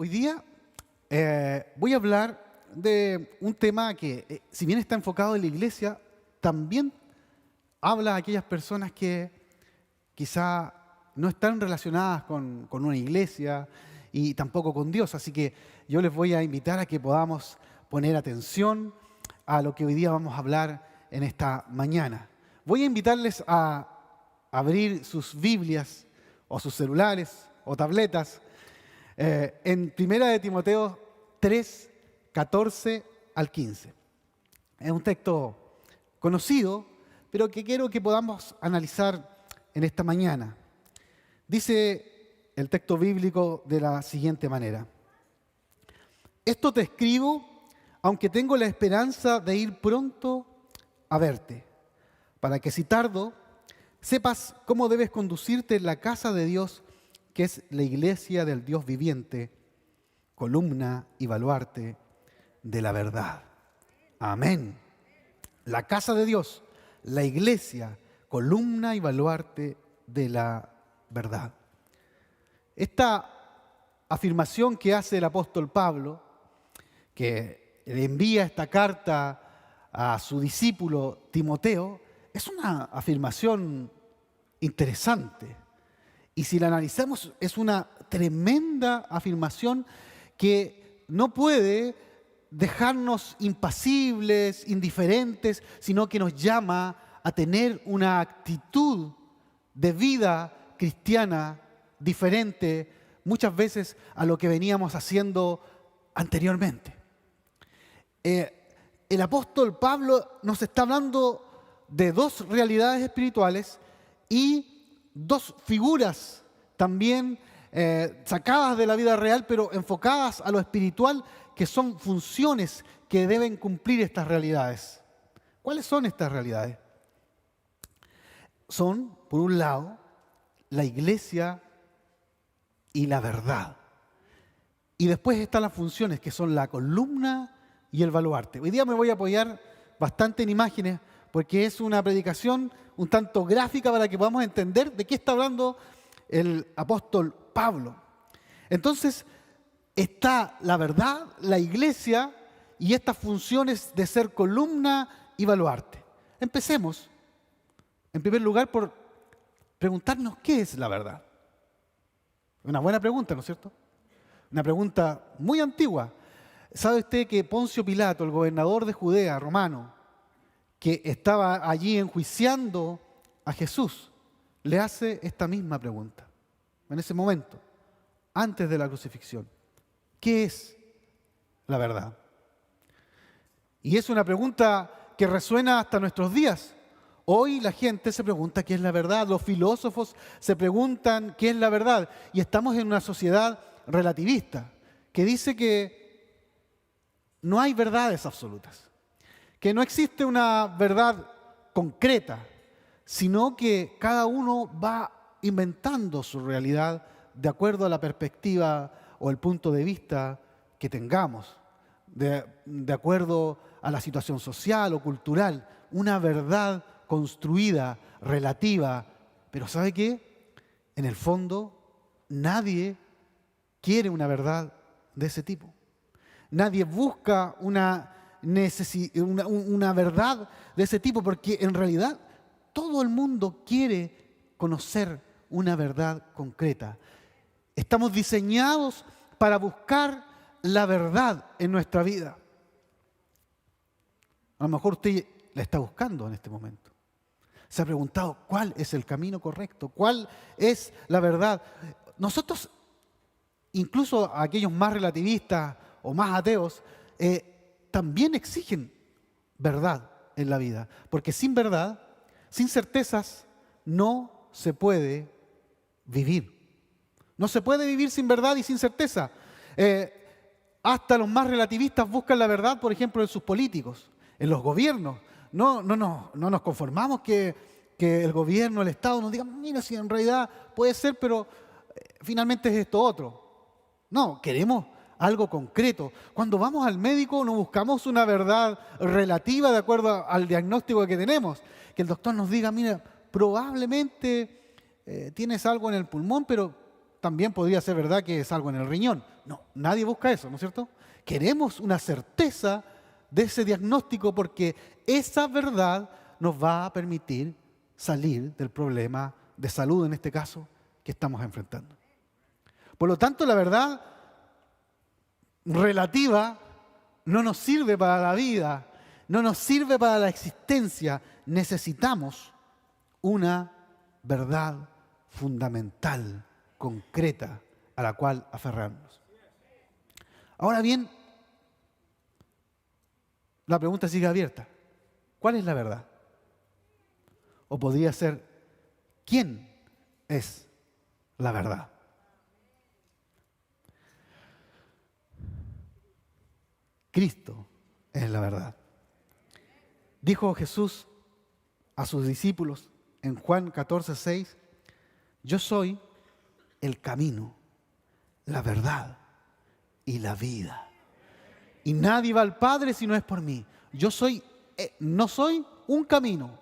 Hoy día voy a hablar de un tema que, si bien está enfocado en la iglesia, también habla a aquellas personas que quizá no están relacionadas con una iglesia y tampoco con Dios. Así que yo les voy a invitar a que podamos poner atención a lo que hoy día vamos a hablar en esta mañana. Voy a invitarles a abrir sus Biblias o sus celulares o tabletas en 1 Timoteo 3, 14 al 15. Es un texto conocido, pero que quiero que podamos analizar en esta mañana. Dice el texto bíblico de la siguiente manera: esto te escribo, aunque tengo la esperanza de ir pronto a verte, para que si tardo, sepas cómo debes conducirte en la casa de Dios, que es la iglesia del Dios viviente, columna y baluarte de la verdad. Amén. La casa de Dios, la iglesia, columna y baluarte de la verdad. Esta afirmación que hace el apóstol Pablo, que le envía esta carta a su discípulo Timoteo, es una afirmación interesante. Y si la analizamos, es una tremenda afirmación que no puede dejarnos impasibles, indiferentes, sino que nos llama a tener una actitud de vida cristiana diferente muchas veces a lo que veníamos haciendo anteriormente. El apóstol Pablo nos está hablando de dos realidades espirituales y dos figuras también sacadas de la vida real, pero enfocadas a lo espiritual, que son funciones que deben cumplir estas realidades. ¿Cuáles son estas realidades? Son, por un lado, la iglesia y la verdad. Y después están las funciones, que son la columna y el baluarte. Hoy día me voy a apoyar bastante en imágenes, porque es una predicación un tanto gráfica para que podamos entender de qué está hablando el apóstol Pablo. Entonces, está la verdad, la iglesia y estas funciones de ser columna y baluarte. Empecemos, en primer lugar, por preguntarnos qué es la verdad. Una buena pregunta, ¿no es cierto? Una pregunta muy antigua. ¿Sabe usted que Poncio Pilato, el gobernador de Judea romano, que estaba allí enjuiciando a Jesús, le hace esta misma pregunta en ese momento, antes de la crucifixión? ¿Qué es la verdad? Y es una pregunta que resuena hasta nuestros días. Hoy la gente se pregunta qué es la verdad, los filósofos se preguntan qué es la verdad, y estamos en una sociedad relativista que dice que no hay verdades absolutas, que no existe una verdad concreta, sino que cada uno va inventando su realidad de acuerdo a la perspectiva o el punto de vista que tengamos, de acuerdo a la situación social o cultural, una verdad construida, relativa. Pero ¿sabe qué? En el fondo, nadie quiere una verdad de ese tipo. Nadie busca una verdad de ese tipo, porque en realidad todo el mundo quiere conocer una verdad concreta. Estamos diseñados para buscar la verdad en nuestra vida. A lo mejor usted la está buscando en este momento. Se ha preguntado cuál es el camino correcto, cuál es la verdad. Nosotros, incluso aquellos más relativistas o más ateos, también exigen verdad en la vida, porque sin verdad, sin certezas, no se puede vivir. No se puede vivir sin verdad y sin certeza. Hasta los más relativistas buscan la verdad, por ejemplo, en sus políticos, en los gobiernos. No nos conformamos que el gobierno, el Estado nos diga, mira, si en realidad puede ser, pero finalmente es esto otro. No, queremos algo concreto. Cuando vamos al médico no buscamos una verdad relativa de acuerdo al diagnóstico que tenemos. Que el doctor nos diga, mira, probablemente tienes algo en el pulmón, pero también podría ser verdad que es algo en el riñón. No, nadie busca eso, ¿no es cierto? Queremos una certeza de ese diagnóstico porque esa verdad nos va a permitir salir del problema de salud, en este caso, que estamos enfrentando. Por lo tanto, la verdad relativa no nos sirve para la vida, no nos sirve para la existencia. Necesitamos una verdad fundamental, concreta, a la cual aferrarnos. Ahora bien, la pregunta sigue abierta. ¿Cuál es la verdad? O podría ser, ¿quién es la verdad? Cristo es la verdad. Dijo Jesús a sus discípulos en Juan 14:6, yo soy el camino, la verdad y la vida. Y nadie va al Padre si no es por mí. Yo no soy un camino,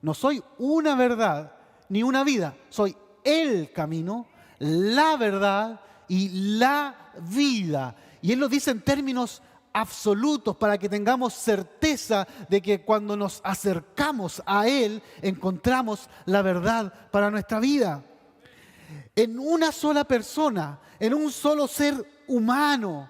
no soy una verdad ni una vida. Soy el camino, la verdad y la vida. Y Él lo dice en términos absolutos para que tengamos certeza de que cuando nos acercamos a Él encontramos la verdad para nuestra vida. En una sola persona, en un solo ser humano,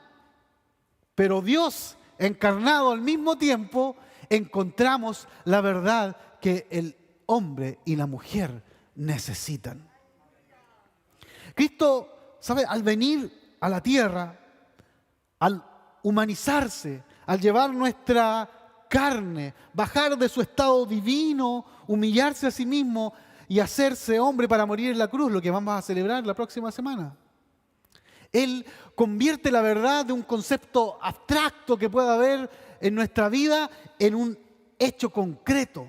pero Dios encarnado al mismo tiempo, encontramos la verdad que el hombre y la mujer necesitan. Cristo, ¿sabe? Al venir a la tierra, al humanizarse, al llevar nuestra carne, bajar de su estado divino, humillarse a sí mismo y hacerse hombre para morir en la cruz, lo que vamos a celebrar la próxima semana. Él convierte la verdad de un concepto abstracto que pueda haber en nuestra vida en un hecho concreto,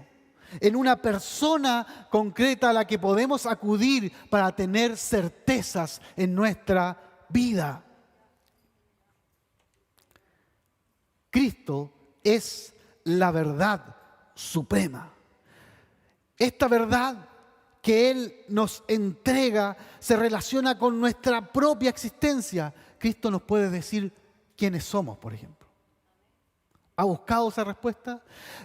en una persona concreta a la que podemos acudir para tener certezas en nuestra vida. Cristo es la verdad suprema. Esta verdad que Él nos entrega se relaciona con nuestra propia existencia. Cristo nos puede decir quiénes somos, por ejemplo. ¿Ha buscado esa respuesta?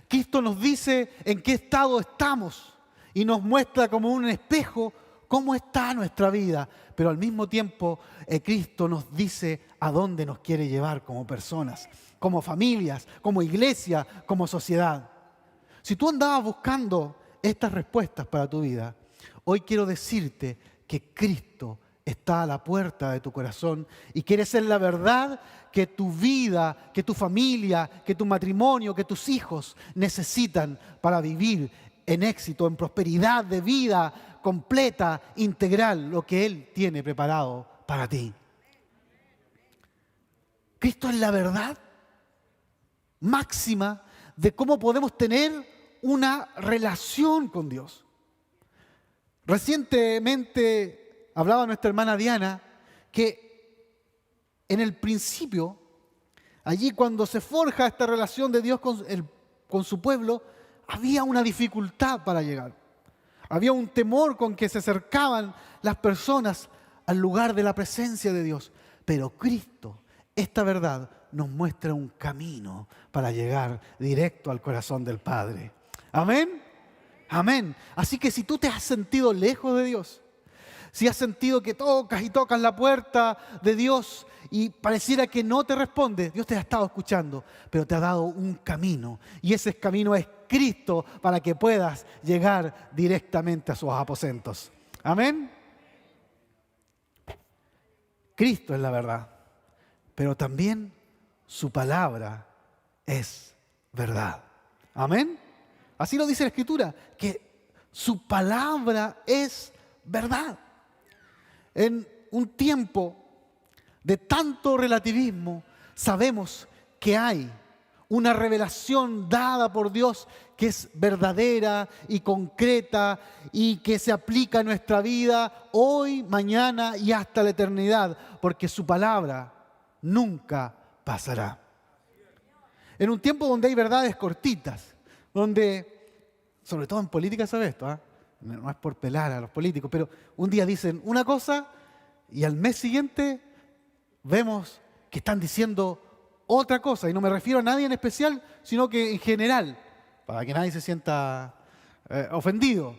Cristo nos dice en qué estado estamos y nos muestra como un espejo cómo está nuestra vida. Pero al mismo tiempo, Cristo nos dice a dónde nos quiere llevar como personas, como familias, como iglesia, como sociedad. Si tú andabas buscando estas respuestas para tu vida, hoy quiero decirte que Cristo está a la puerta de tu corazón y quiere ser la verdad que tu vida, que tu familia, que tu matrimonio, que tus hijos necesitan para vivir en éxito, en prosperidad de vida completa, integral, lo que Él tiene preparado para ti. Cristo es la verdad máxima de cómo podemos tener una relación con Dios. Recientemente hablaba nuestra hermana Diana que en el principio, allí cuando se forja esta relación de Dios con su pueblo, había una dificultad para llegar. Había un temor con que se acercaban las personas al lugar de la presencia de Dios. Pero Cristo, esta verdad, nos muestra un camino para llegar directo al corazón del Padre. Amén. Amén. Así que si tú te has sentido lejos de Dios, si has sentido que tocas y tocas la puerta de Dios y pareciera que no te responde, Dios te ha estado escuchando, pero te ha dado un camino. Y ese camino es Cristo para que puedas llegar directamente a sus aposentos. Amén. Cristo es la verdad, pero también su palabra es verdad. Amén. Así lo dice la Escritura, que su palabra es verdad. En un tiempo de tanto relativismo, sabemos que hay una revelación dada por Dios que es verdadera y concreta y que se aplica a nuestra vida hoy, mañana y hasta la eternidad, porque su palabra nunca pasará. En un tiempo donde hay verdades cortitas, donde, sobre todo en política, ¿sabes esto? No es por pelar a los políticos, pero un día dicen una cosa y al mes siguiente vemos que están diciendo otra cosa, y no me refiero a nadie en especial, sino que en general, para que nadie se sienta ofendido.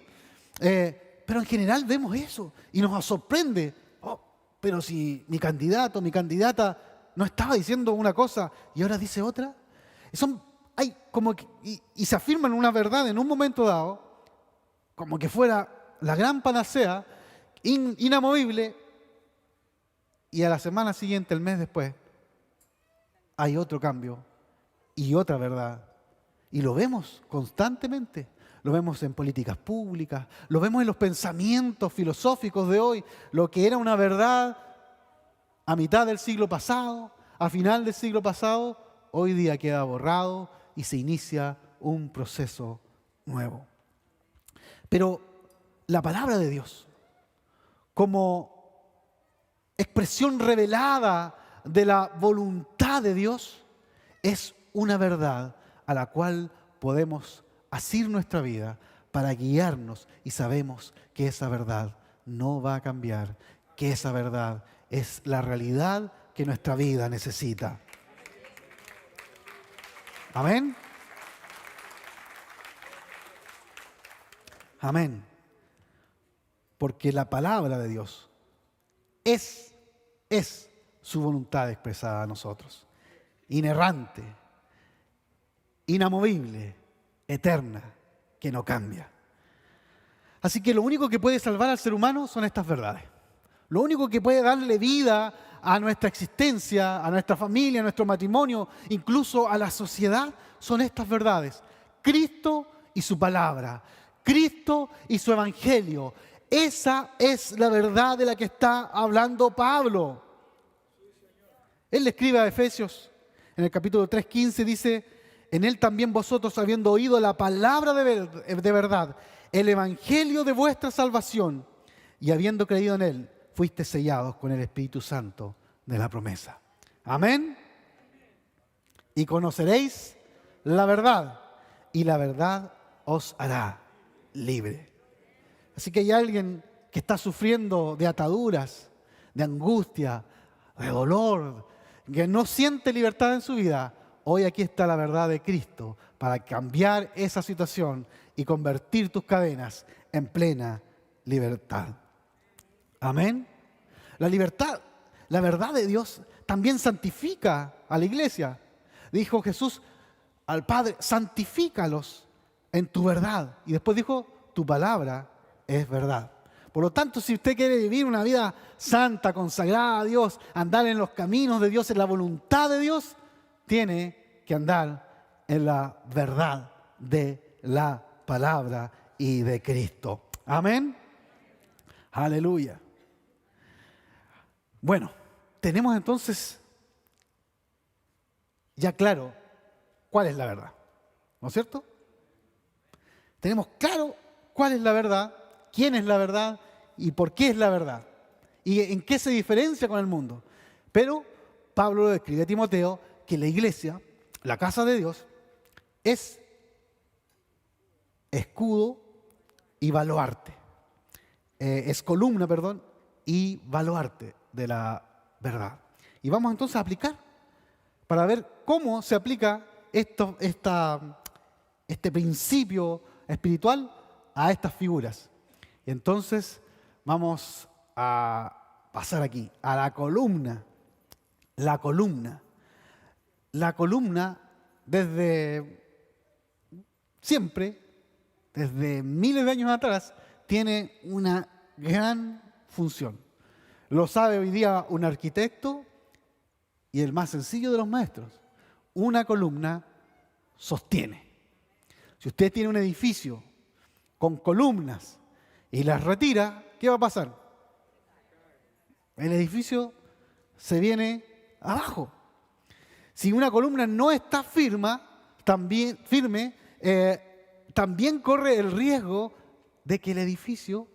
Pero en general vemos eso y nos sorprende. Oh, pero si mi candidato, mi candidata no estaba diciendo una cosa y ahora dice otra. Hay como que, y se afirman una verdad en un momento dado, como que fuera la gran panacea, inamovible, y a la semana siguiente, el mes después, hay otro cambio y otra verdad. Y lo vemos constantemente. Lo vemos en políticas públicas, lo vemos en los pensamientos filosóficos de hoy. Lo que era una verdad a mitad del siglo pasado, a final del siglo pasado, hoy día queda borrado y se inicia un proceso nuevo. Pero la palabra de Dios, como expresión revelada de la voluntad de Dios, es una verdad a la cual podemos asir nuestra vida para guiarnos, y sabemos que esa verdad no va a cambiar, que esa verdad es la realidad que nuestra vida necesita. Amén. Amén. Porque la palabra de Dios es su voluntad expresada a nosotros. Inerrante, inamovible, eterna, que no cambia. Así que lo único que puede salvar al ser humano son estas verdades. Lo único que puede darle vida a nuestra existencia, a nuestra familia, a nuestro matrimonio, incluso a la sociedad, son estas verdades. Cristo y su palabra. Cristo y su evangelio. Esa es la verdad de la que está hablando Pablo. Él le escribe a Efesios, en el capítulo 3:15, dice: en él también vosotros, habiendo oído la palabra de verdad, el evangelio de vuestra salvación, y habiendo creído en él, fuiste sellados con el Espíritu Santo de la promesa. Amén. Y conoceréis la verdad, y la verdad os hará libre. Así que hay alguien que está sufriendo de ataduras, de angustia, de dolor, que no siente libertad en su vida. Hoy aquí está la verdad de Cristo para cambiar esa situación y convertir tus cadenas en plena libertad. Amén. La libertad, la verdad de Dios también santifica a la iglesia. Dijo Jesús al Padre: santifícalos en tu verdad. Y después dijo: tu palabra es verdad. Por lo tanto, si usted quiere vivir una vida santa, consagrada a Dios, andar en los caminos de Dios, en la voluntad de Dios, tiene que andar en la verdad de la palabra y de Cristo. Amén. Aleluya. Bueno, tenemos entonces ya claro cuál es la verdad, ¿no es cierto? Tenemos claro cuál es la verdad, quién es la verdad y por qué es la verdad y en qué se diferencia con el mundo. Pero Pablo le escribe a Timoteo que la iglesia, la casa de Dios, es escudo y baluarte. Es columna, y baluarte de la verdad. Y vamos entonces a aplicar para ver cómo se aplica este principio espiritual a estas figuras. Y entonces vamos a pasar aquí a la columna. La columna. La columna desde siempre, desde miles de años atrás, tiene una gran función. Lo sabe hoy día un arquitecto y el más sencillo de los maestros. Una columna sostiene. Si usted tiene un edificio con columnas y las retira, ¿qué va a pasar? El edificio se viene abajo. Si una columna no está firme, también corre el riesgo de que el edificio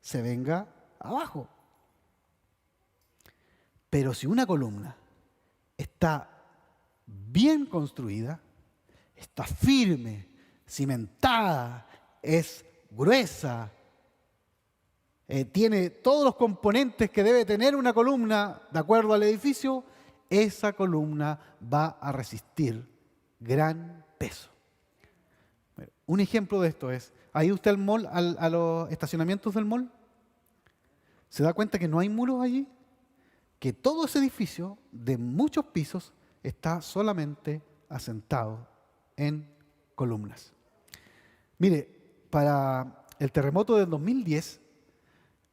se venga abajo. Pero si una columna está bien construida, está firme, cimentada, es gruesa, tiene todos los componentes que debe tener una columna de acuerdo al edificio, esa columna va a resistir gran peso. Un ejemplo de esto es, ¿ha ido usted al mall, a los estacionamientos del mall? ¿Se da cuenta que no hay muros allí? Que todo ese edificio de muchos pisos está solamente asentado en columnas. Mire, para el terremoto del 2010,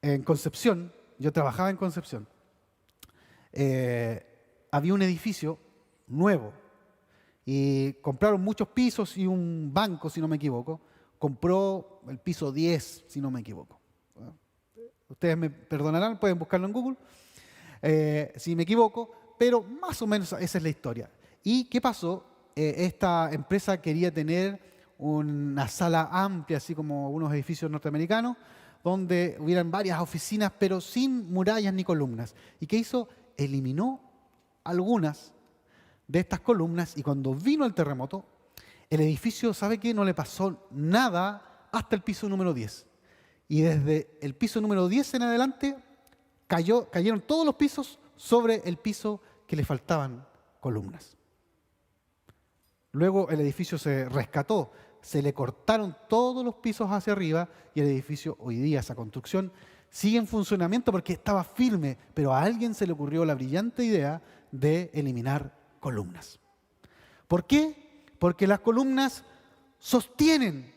en Concepción, yo trabajaba en Concepción, había un edificio nuevo y compraron muchos pisos y un banco, si no me equivoco, compró el piso 10, si no me equivoco. Ustedes me perdonarán, pueden buscarlo en Google, si me equivoco, pero más o menos esa es la historia. ¿Y qué pasó? Esta empresa quería tener una sala amplia, así como unos edificios norteamericanos, donde hubieran varias oficinas, pero sin murallas ni columnas. ¿Y qué hizo? Eliminó algunas de estas columnas y cuando vino el terremoto, el edificio, ¿sabe qué? No le pasó nada hasta el piso número 10. Y desde el piso número 10 en adelante, cayeron todos los pisos sobre el piso que le faltaban columnas. Luego el edificio se rescató, se le cortaron todos los pisos hacia arriba y el edificio hoy día, esa construcción, sigue en funcionamiento porque estaba firme, pero a alguien se le ocurrió la brillante idea de eliminar columnas. ¿Por qué? Porque las columnas sostienen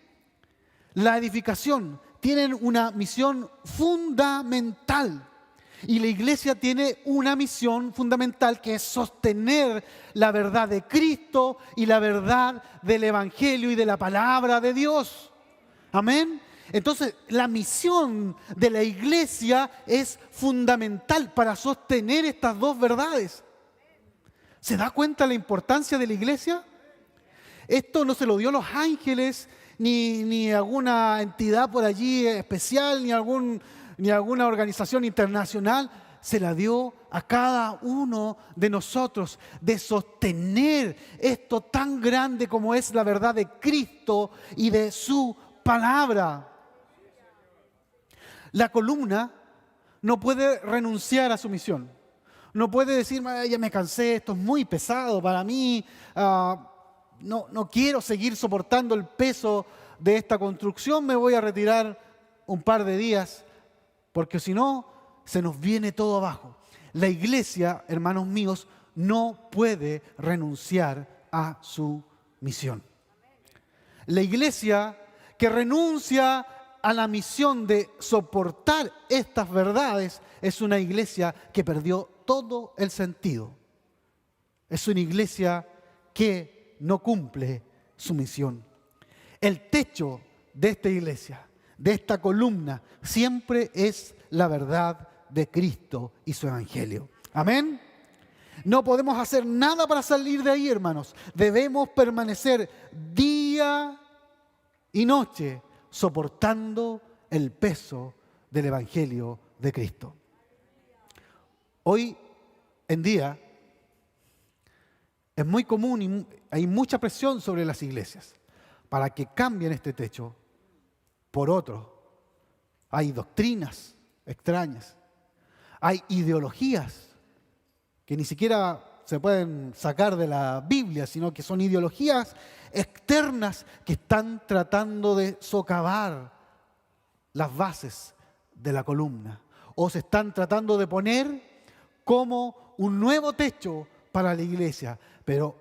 la edificación, tienen una misión fundamental. Y la iglesia tiene una misión fundamental que es sostener la verdad de Cristo y la verdad del Evangelio y de la palabra de Dios. Amén. Entonces, la misión de la iglesia es fundamental para sostener estas dos verdades. ¿Se da cuenta la importancia de la iglesia? Esto no se lo dio los ángeles, ni alguna entidad por allí especial, ni alguna organización internacional, se la dio a cada uno de nosotros de sostener esto tan grande como es la verdad de Cristo y de su palabra. La columna no puede renunciar a su misión. No puede decir, ya me cansé, esto es muy pesado para mí, no quiero seguir soportando el peso de esta construcción, me voy a retirar un par de días, porque si no, se nos viene todo abajo. La iglesia, hermanos míos, no puede renunciar a su misión. La iglesia que renuncia a la misión de soportar estas verdades es una iglesia que perdió todo el sentido. Es una iglesia que no cumple su misión. El techo de esta iglesia, de esta columna, siempre es la verdad de Cristo y su Evangelio. Amén. No podemos hacer nada para salir de ahí, hermanos. Debemos permanecer día y noche soportando el peso del Evangelio de Cristo. Hoy en día es muy común y hay mucha presión sobre las iglesias para que cambien este techo por otro. Hay doctrinas extrañas, hay ideologías que ni siquiera se pueden sacar de la Biblia, sino que son ideologías externas que están tratando de socavar las bases de la columna o se están tratando de poner como un nuevo techo para la iglesia. Pero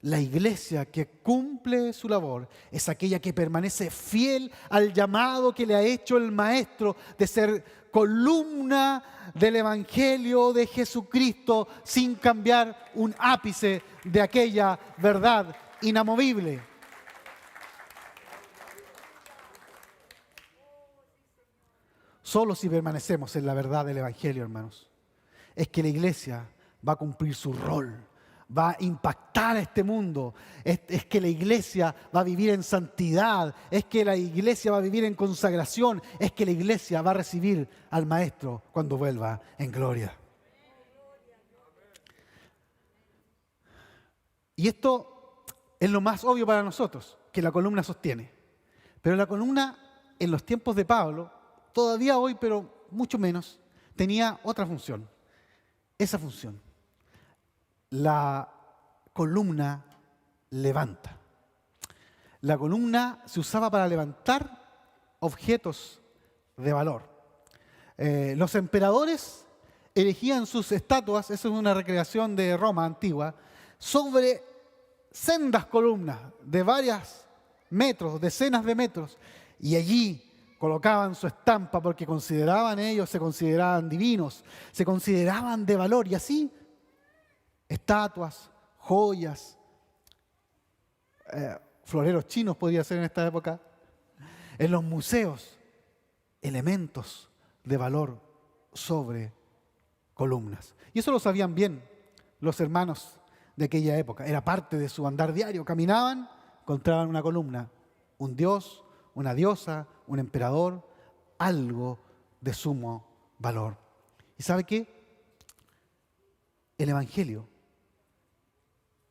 la iglesia que cumple su labor es aquella que permanece fiel al llamado que le ha hecho el Maestro de ser columna del Evangelio de Jesucristo sin cambiar un ápice de aquella verdad inamovible. Solo si permanecemos en la verdad del Evangelio, hermanos, es que la iglesia va a cumplir su rol, va a impactar a este mundo, es que la iglesia va a vivir en santidad, es que la iglesia va a vivir en consagración, es que la iglesia va a recibir al Maestro cuando vuelva en gloria. Y esto es lo más obvio para nosotros, que la columna sostiene. Pero la columna en los tiempos de Pablo todavía hoy, pero mucho menos, tenía otra función. Esa función. La columna levanta. La columna se usaba para levantar objetos de valor. Los emperadores erigían sus estatuas, eso es una recreación de Roma antigua, sobre sendas columnas de varios metros, decenas de metros, y allí colocaban su estampa porque se consideraban divinos, se consideraban de valor, y así estatuas, joyas, floreros chinos podría ser en esta época, en los museos, elementos de valor sobre columnas. Y eso lo sabían bien los hermanos de aquella época. Era parte de su andar diario. Caminaban, encontraban una columna, un dios, una diosa, un emperador, algo de sumo valor. ¿Y sabe qué? El Evangelio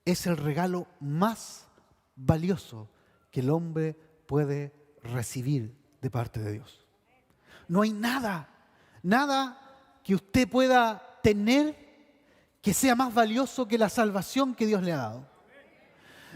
es el regalo más valioso que el hombre puede recibir de parte de Dios. No hay nada que usted pueda tener que sea más valioso que la salvación que Dios le ha dado.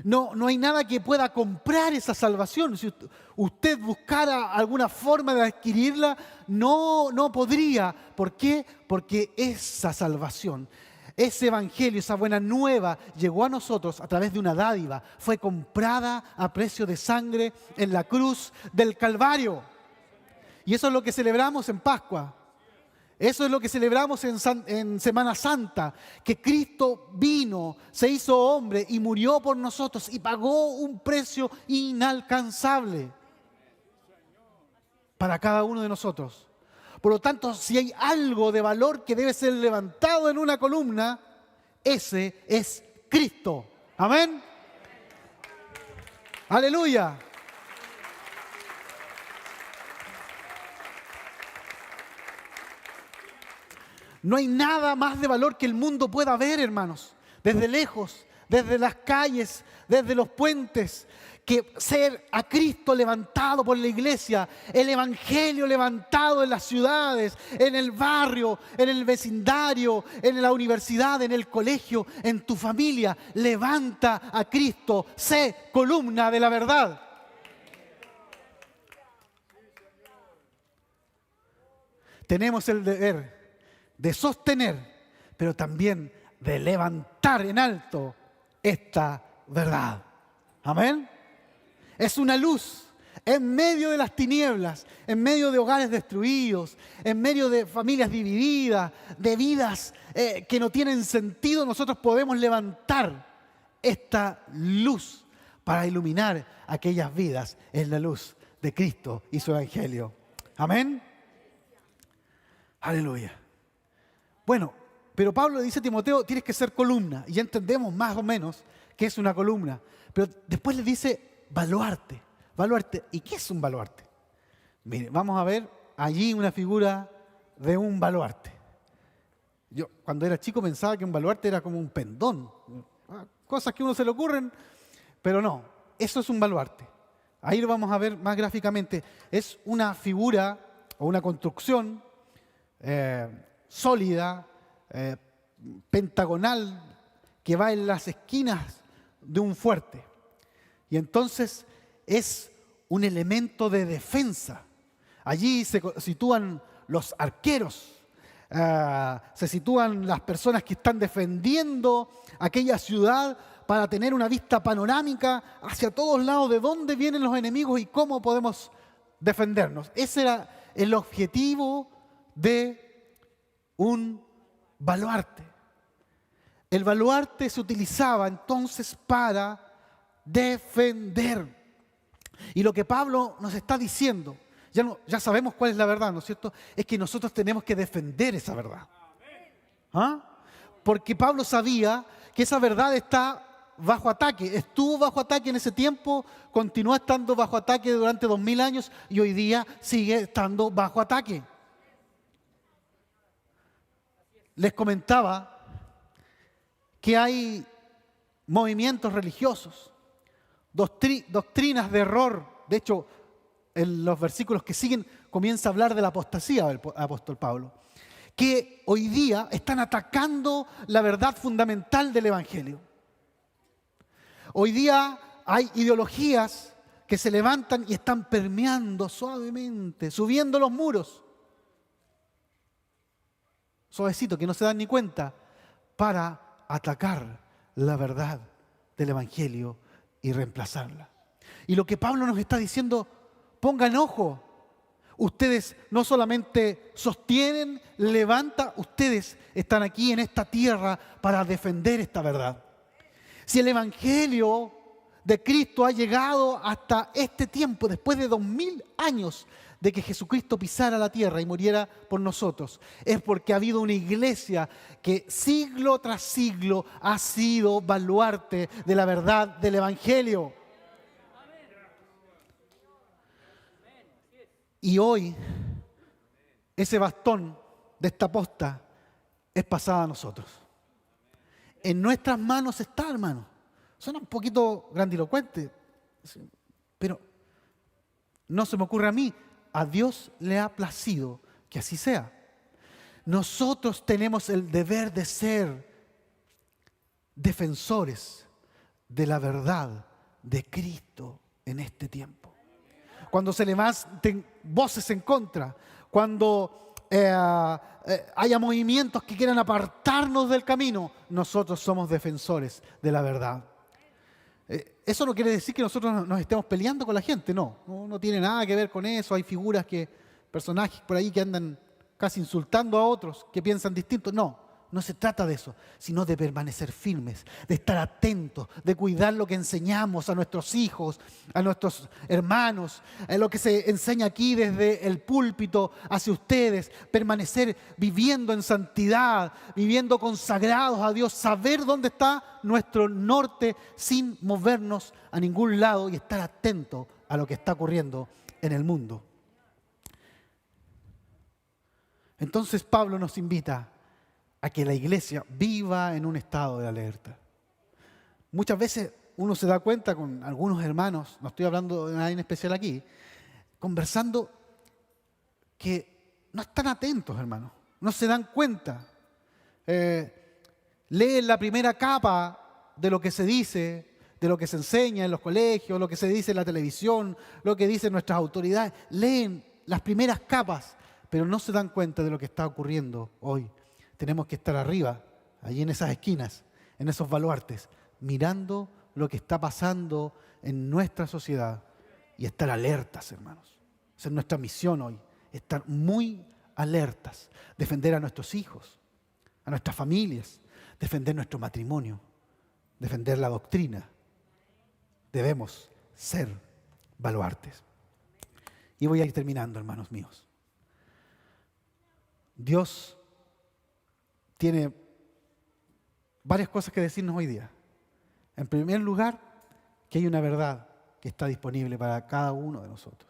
No hay nada que pueda comprar esa salvación. Si usted buscara alguna forma de adquirirla, no podría. ¿Por qué? Porque esa salvación, ese evangelio, esa buena nueva llegó a nosotros a través de una dádiva. Fue comprada a precio de sangre en la cruz del Calvario. Y eso es lo que celebramos en Pascua. Eso es lo que celebramos en Semana Santa, que Cristo vino, se hizo hombre y murió por nosotros y pagó un precio inalcanzable para cada uno de nosotros. Por lo tanto, si hay algo de valor que debe ser levantado en una columna, ese es Cristo. Amén. Aleluya. No hay nada más de valor que el mundo pueda ver, hermanos, desde lejos, desde las calles, desde los puentes, que ser a Cristo levantado por la iglesia, el evangelio levantado en las ciudades, en el barrio, en el vecindario, en la universidad, en el colegio, en tu familia. Levanta a Cristo, sé columna de la verdad. Tenemos el deber de sostener, pero también de levantar en alto esta verdad. Amén. Es una luz en medio de las tinieblas, en medio de hogares destruidos, en medio de familias divididas, de vidas que no tienen sentido. Nosotros podemos levantar esta luz para iluminar aquellas vidas en la luz de Cristo y su evangelio. Amén. Aleluya. Bueno, pero Pablo le dice a Timoteo, tienes que ser columna. Y ya entendemos más o menos qué es una columna. Pero después le dice baluarte. Baluarte. ¿Y qué es un baluarte? Mire, vamos a ver allí una figura de un baluarte. Yo cuando era chico pensaba que un baluarte era como un pendón. Cosas que a uno se le ocurren, pero no. Eso es un baluarte. Ahí lo vamos a ver más gráficamente. Es una figura o una construcción sólida, pentagonal, que va en las esquinas de un fuerte. Y entonces es un elemento de defensa. Allí se sitúan los arqueros, se sitúan las personas que están defendiendo aquella ciudad para tener una vista panorámica hacia todos lados de dónde vienen los enemigos y cómo podemos defendernos. Ese era el objetivo de un baluarte. El baluarte se utilizaba entonces para defender. Y lo que Pablo nos está diciendo, ya sabemos cuál es la verdad, ¿no es cierto? Es que nosotros tenemos que defender esa verdad. ¿Ah? Porque Pablo sabía que esa verdad está bajo ataque. Estuvo bajo ataque en ese tiempo, continuó estando bajo ataque durante 2000 años y hoy día sigue estando bajo ataque. Les comentaba que hay movimientos religiosos, doctrinas de error. De hecho, en los versículos que siguen comienza a hablar de la apostasía del apóstol Pablo, que hoy día están atacando la verdad fundamental del Evangelio. Hoy día hay ideologías que se levantan y están permeando suavemente, subiendo los muros, suavecito, que no se dan ni cuenta, para atacar la verdad del Evangelio y reemplazarla. Y lo que Pablo nos está diciendo, pongan ojo. Ustedes no solamente sostienen, levantan, ustedes están aquí en esta tierra para defender esta verdad. Si el Evangelio de Cristo ha llegado hasta este tiempo, después de 2000 años de que Jesucristo pisara la tierra y muriera por nosotros, es porque ha habido una iglesia que siglo tras siglo ha sido baluarte de la verdad del Evangelio. Y hoy, ese bastón de esta posta es pasada a nosotros. En nuestras manos está, hermano. Suena un poquito grandilocuente, pero no se me ocurre a mí. A Dios le ha placido que así sea. Nosotros tenemos el deber de ser defensores de la verdad de Cristo en este tiempo. Cuando se levanten voces en contra, cuando haya movimientos que quieran apartarnos del camino, nosotros somos defensores de la verdad. Eso no quiere decir que nosotros nos estemos peleando con la gente, no tiene nada que ver con eso. Hay figuras personajes por ahí que andan casi insultando a otros que piensan distinto. No se trata de eso, sino de permanecer firmes, de estar atentos, de cuidar lo que enseñamos a nuestros hijos, a nuestros hermanos, lo que se enseña aquí desde el púlpito hacia ustedes, permanecer viviendo en santidad, viviendo consagrados a Dios, saber dónde está nuestro norte sin movernos a ningún lado y estar atentos a lo que está ocurriendo en el mundo. Entonces Pablo nos invita a que la iglesia viva en un estado de alerta. Muchas veces uno se da cuenta con algunos hermanos, no estoy hablando de nadie en especial aquí, conversando que no están atentos, hermanos, no se dan cuenta. Leen la primera capa de lo que se dice, de lo que se enseña en los colegios, lo que se dice en la televisión, lo que dicen nuestras autoridades. Leen las primeras capas, pero no se dan cuenta de lo que está ocurriendo hoy. Tenemos que estar arriba, allí en esas esquinas, en esos baluartes, mirando lo que está pasando en nuestra sociedad y estar alertas, hermanos. Esa es nuestra misión hoy, estar muy alertas, defender a nuestros hijos, a nuestras familias, defender nuestro matrimonio, defender la doctrina. Debemos ser baluartes. Y voy a ir terminando, hermanos míos. Dios tiene varias cosas que decirnos hoy día. En primer lugar, que hay una verdad que está disponible para cada uno de nosotros.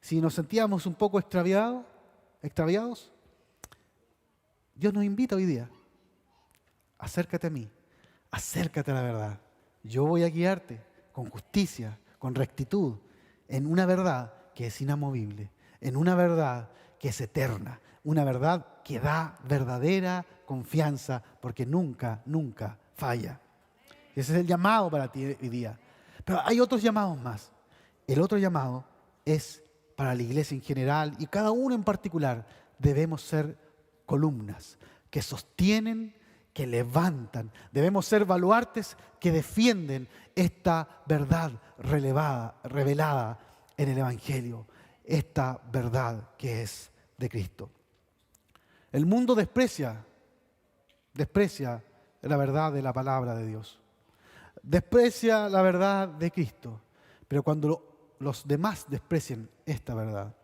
Si nos sentíamos un poco extraviados, Dios nos invita hoy día. Acércate a mí, acércate a la verdad. Yo voy a guiarte con justicia, con rectitud, en una verdad que es inamovible, en una verdad que es eterna, una verdad que da verdadera confianza, porque nunca falla. Ese es el llamado para ti hoy día. Pero hay otros llamados más. El otro llamado es para la iglesia en general y cada uno en particular. Debemos ser columnas que sostienen, que levantan. Debemos ser baluartes que defienden esta verdad revelada en el Evangelio. Esta verdad que es de Cristo. El mundo desprecia la verdad de la palabra de Dios. Desprecia la verdad de Cristo. Pero cuando los demás desprecian esta verdad,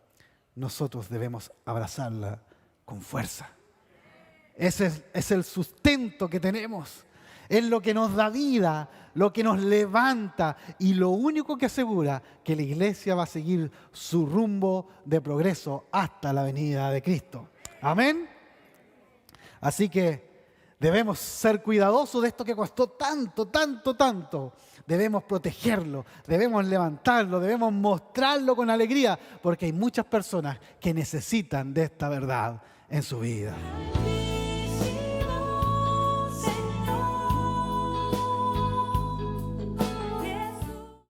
nosotros debemos abrazarla con fuerza. Ese es el sustento que tenemos. Es lo que nos da vida, lo que nos levanta y lo único que asegura que la iglesia va a seguir su rumbo de progreso hasta la venida de Cristo. Amén. Así que Debemos ser cuidadosos de esto que costó tanto, tanto, tanto. Debemos protegerlo, debemos levantarlo, debemos mostrarlo con alegría, porque hay muchas personas que necesitan de esta verdad en su vida.